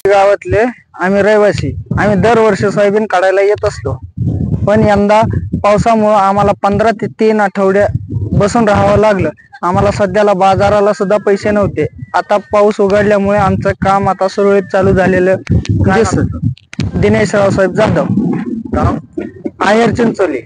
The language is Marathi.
गावातले आम्ही रहिवासी आम्ही दरवर्षी सोयाबीन काढायला येत असतो, पण यंदा पावसामुळे आम्हाला 15 ते 3 आठवडे बसून राहावं लागलं. आम्हाला सध्याला बाजाराला सुद्धा पैसे नव्हते. आता पाऊस उघडल्यामुळे आमचं काम आता सुरळीत चालू झालेलं दिसत. दिनेश रावसाहेब जाधव, आहेर चिंचोली.